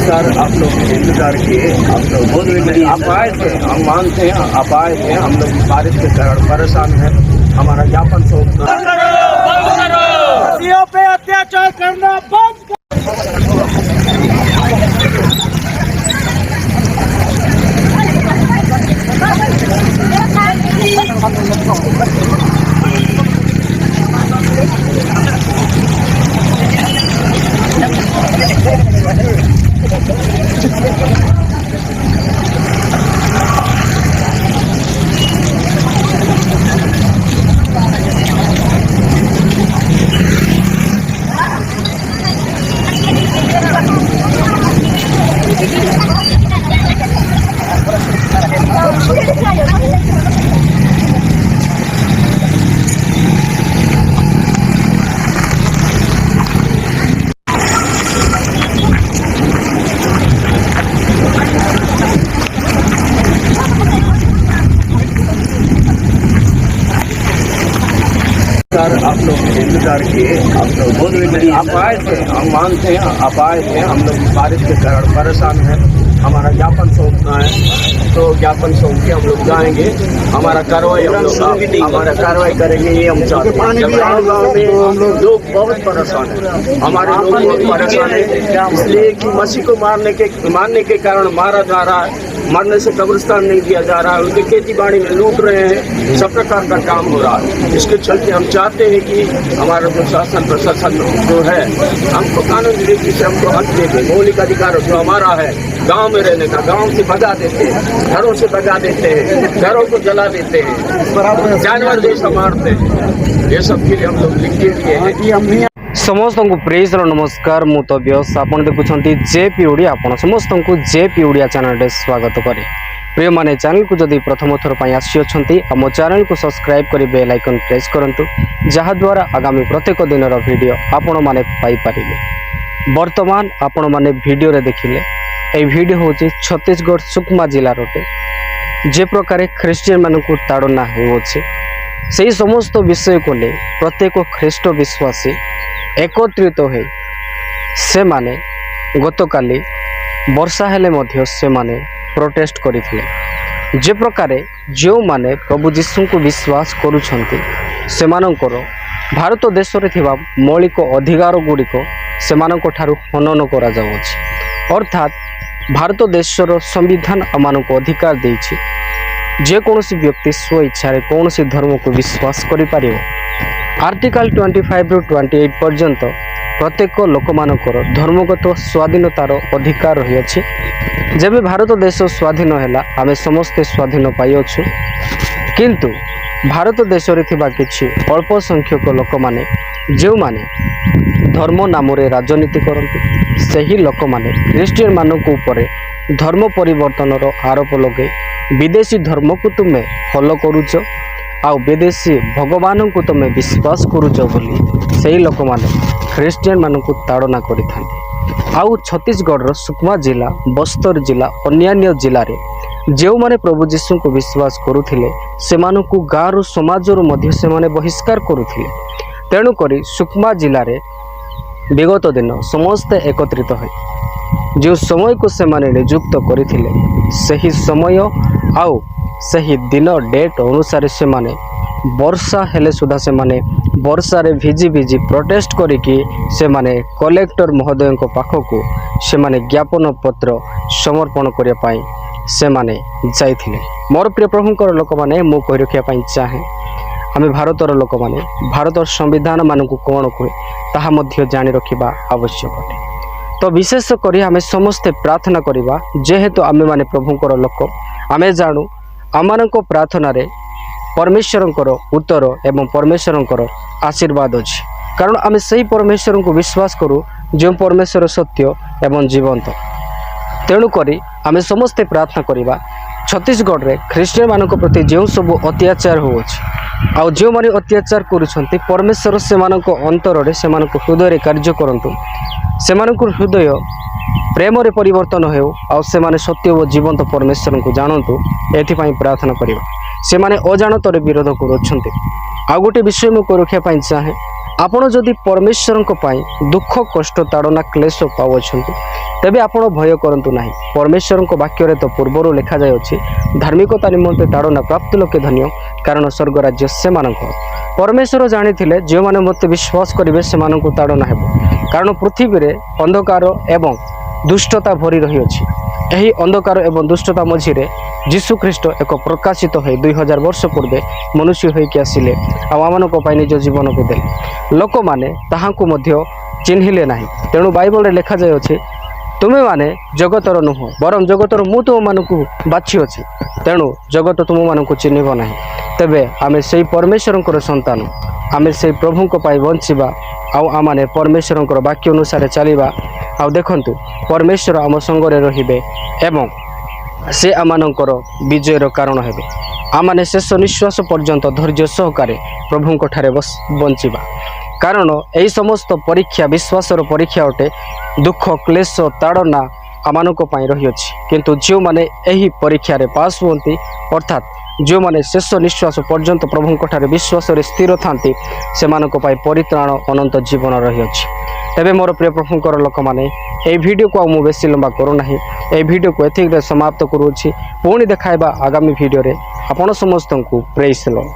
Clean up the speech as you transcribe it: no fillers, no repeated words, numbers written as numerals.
Sir आप लोग इंतजार किए, आप लोग बहुत आप आए थे, हम मानते हैं आप आए थे। हम लोग बारिश के कारण परेशान हैं। हमारा ज्ञापन सौंपना पे अत्याचार करना बंद सर आप लोग इंतजार किए, आप लोग बहुत आप आए थे, हम मानते हैं आप आए थे। हम लोग बारिश के कारण परेशान हैं। हमारा ज्ञापन सौंपना है, तो ज्ञापन सौंप के हम लोग जाएंगे। हमारा कार्रवाई हमारा कार्रवाई करेंगे, ये हम चाहते हैं। गाँव में लोग बहुत परेशान हैं, हमारे लोग बहुत परेशान हैं, इसलिए कि मसीह को मारने के कारण मारा जा रहा है। मरने से कब्रिस्तान नहीं दिया जा रहा है, उनकी खेती बाड़ी में लूट रहे हैं, सब प्रकार का काम हो रहा है। इसके चलते हम चाहते हैं कि हमारा जो शासन प्रशासन जो है हमको कानूनी रीति से हमको हक दे दे। मौलिक अधिकार जो हमारा है गांव में रहने का, गांव से भगा देते हैं, घरों से भगा देते हैं, घरों को जला देते हैं, जानवर जैसा मारते हैं। ये सब के लिए हम लोग लिख के लिए हैं। समस्त को प्रेज नमस्कार मु तो व्यास आपण देखुंत जेपी ओडिया आपण समस्त को जेपी ओडिया चैनल स्वागत करे। प्रिय माने चैनल को जदि प्रथम थर आसी आम चैनल को सब्सक्राइब कर बेल आइकन प्रेस करूँ, जहाद्वारा आगामी प्रत्येक दिन वीडियो आपण मैंने पाइपर। वर्तमान आपण मैंने वीडियो देखिले ये वीडियो हूँ छत्तीसगढ़ सुकमा जिलार अटे। जे प्रकार ख्रीस्टियन मानक ताड़ना होछि से समस्त विषय को ले प्रत्येक ख्रीष्ट विश्वासी एकत्रित हो से माने गतकाली वर्षा हेले मध्य से माने प्रोटेस्ट करथिले। जे प्रकार जो माने प्रभु यीशु को विश्वास करुछंती से मानकर भारत देश रे थिबा मौलिक अधिकार गुड़िक से मानक ठारू हनन करा जाउछि। अर्थात भारत देशर संविधान आमानक अधिकार देछि जे कोनोसी व्यक्ति स्व इच्छा रे कोनोसी धर्म को विश्वास करि पारिबो। आर्टिकल 25 रु 28 पर्यंत प्रत्येक लोक मानकर धर्मगत स्वाधीनतार अधिकार रही अछि। जब भारत देश स्वाधीन हैला आमे समस्ते स्वाधीन पाई अछु, किंतु भारत देश रे थिबा किछि अल्प संख्यक लोक माने जो माने धर्म नाम रे राजनीति करंती सही लोक माने क्रिश्चियन मानक ऊपर धर्म परिवर्तनर आरोप लगे विदेशी धर्म को तुम्हें फॉलो करुच आ विदेशी भगवान को तुम्हें विश्वास करुच बोली सही लोक माने ख्रीस्टियन मानक ताड़ना करिथांती। आउ छत्तीसगढ़ सुकमा जिला, बस्तर जिला, अन्यान्य जिले में जो माने प्रभु यीशु को विश्वास करुथिले सेमानकु गाँव समाज मध्य से माने बहिष्कार करुथिले। तेणुक सुकमा जिले में विगत दिन समस्ते एकत्रित हो जो समय को से माने नियुक्त करथिले सही समय आउ सही दिन डेट अनुसार से माने वर्षा हेले सुधा से माने वर्षा रे भिजी भिजी प्रोटेस्ट करिकी से माने कलेक्टर महोदय को पाखकु से माने ज्ञापन पत्र समर्पण करिया पाई से माने जाइथिले। मोर प्रिय प्रभुकर लोक माने मु कहि रखिया पाई चाहे आमे भारतर लोक माने भारतर संविधान मानकु कोन कहे ताहा मध्य जानि रखिबा आवश्यक अटे। तो विशेष करी आमे समस्ते प्रार्थना करिबा जेहेतु आमे माने प्रभुकर लोक आमे जानू आमानक प्रार्थना रे परमेश्वरंकर उत्तर एवं परमेश्वरंकर आशीर्वाद अछि। कारण आमे सही परमेश्वर को विश्वास करू जो परमेश्वर सत्य एवं जीवंत। तेणु करी आमे समस्ते प्रार्थना करिबा छत्तीसगढ़ रे ख्रीस्टियन मानक प्रति जो सब अत्याचार होउछि आ जो माने अत्याचार करूछंती परमेश्वर से मानक अंतर रे से मानक हृदय रे कार्य करंतु से मानक हृदय प्रेम रे परिवर्तन हो आ से माने सत्य व जीवंत परमेश्वर को जानतु एथि पई प्रार्थना करिबा। से माने अजाणत रे विरोध करूछंती। आ गोटे विषय मु को रखिया पई चाहे ଆପଣ ଯଦି ପରମେଶ୍ୱରଙ୍କ ପାଇଁ ଦୁଃଖ କଷ୍ଟ ତାଡ଼ନା କ୍ଲେଶ ପାଉଅଛନ୍ତି ତେବେ ଆପଣ ଭୟ କରନ୍ତୁ ନାହିଁ। ପରମେଶ୍ୱରଙ୍କ ବାକ୍ୟରେ ତ ପୂର୍ବରୁ ଲେଖାଯାଇଅଛି, ଧାର୍ମିକତା ନିମନ୍ତେ ତାଡ଼ନା ପ୍ରାପ୍ତ ଲୋକେ ଧନ୍ୟ, କାରଣ ସ୍ୱର୍ଗ ରାଜ୍ୟ ସେମାନଙ୍କର। ପରମେଶ୍ୱର ଜାଣିଥିଲେ ଯେଉଁମାନେ ମୋତେ ବିଶ୍ୱାସ କରିବେ ସେମାନଙ୍କୁ ତାଡ଼ନା ହେବ, କାରଣ ପୃଥିବୀରେ ଅନ୍ଧକାର ଏବଂ ଦୁଷ୍ଟତା ଭରି ରହିଅଛି। ଏହି ଅନ୍ଧକାର ଏବଂ ଦୁଷ୍ଟତା ମଝିରେ ଯୀଶୁଖ୍ରୀଷ୍ଟ ଏକ ପ୍ରକାଶିତ ହୋଇ 2000 ବର୍ଷ ପୂର୍ବେ ମନୁଷ୍ୟ ହୋଇକି ଆସିଲେ ଆଉ ଆମମାନଙ୍କ ପାଇଁ ନିଜ ଜୀବନକୁ ଦେଲେ। ଲୋକମାନେ ତାହାଙ୍କୁ ମଧ୍ୟ ଚିହ୍ନିଲେ ନାହିଁ। ତେଣୁ ବାଇବଲରେ ଲେଖାଯାଇଅଛି, ତୁମେମାନେ ଜଗତର ନୁହଁ, ବରଂ ଜଗତର ମୁଁ ତୁମମାନଙ୍କୁ ବାଛିଅଛି, ତେଣୁ ଜଗତ ତୁମମାନଙ୍କୁ ଚିହ୍ନିବ ନାହିଁ। ତେବେ ଆମେ ସେଇ ପରମେଶ୍ୱରଙ୍କର ସନ୍ତାନ, ଆମେ ସେଇ ପ୍ରଭୁଙ୍କ ପାଇଁ ବଞ୍ଚିବା ଆଉ ଆମମାନେ ପରମେଶ୍ୱରଙ୍କର ବାକ୍ୟ ଅନୁସାରେ ଚାଲିବା। ଆଉ ଦେଖନ୍ତୁ, ପରମେଶ୍ୱର ଆମ ସଙ୍ଗରେ ରହିବେ ଏବଂ ସେ ଆମମାନଙ୍କର ବିଜୟର କାରଣ ହେବେ। ଆମମାନେ ଶେଷ ନିଶ୍ୱାସ ପର୍ଯ୍ୟନ୍ତ ଧୈର୍ଯ୍ୟ ସହକାରେ ପ୍ରଭୁଙ୍କ ଠାରେ ବଞ୍ଚିବା, କାରଣ ଏହି ସମସ୍ତ ପରୀକ୍ଷା ବିଶ୍ୱାସର ପରୀକ୍ଷା ଅଟେ। ଦୁଃଖ କ୍ଲେଶ ତାଡ଼ନା ଆମମାନଙ୍କ ପାଇଁ ରହିଅଛି, କିନ୍ତୁ ଯେଉଁମାନେ ଏହି ପରୀକ୍ଷାରେ ପାସ୍ ହୁଅନ୍ତି, ଅର୍ଥାତ୍ ଯେଉଁମାନେ ଶେଷ ନିଶ୍ୱାସ ପର୍ଯ୍ୟନ୍ତ ପ୍ରଭୁଙ୍କ ଠାରେ ବିଶ୍ୱାସରେ ସ୍ଥିର ଥାନ୍ତି, ସେମାନଙ୍କ ପାଇଁ ପରିତ୍ରାଣ ଅନନ୍ତ ଜୀବନ ରହିଅଛି। ତେବେ ମୋର ପ୍ରିୟ ପ୍ରଭୁଙ୍କର ଲୋକମାନେ, ଏହି ଭିଡ଼ିଓକୁ ଆଉ ମୁଁ ବେଶୀ ଲମ୍ବା କରୁନାହିଁ, ଏହି ଭିଡ଼ିଓକୁ ଏତିକିରେ ସମାପ୍ତ କରୁଅଛି। ପୁଣି ଦେଖାଇବା ଆଗାମୀ ଭିଡ଼ିଓରେ। ଆପଣ ସମସ୍ତଙ୍କୁ ପ୍ରେଜ୍ ଦ ଲର୍ଡ।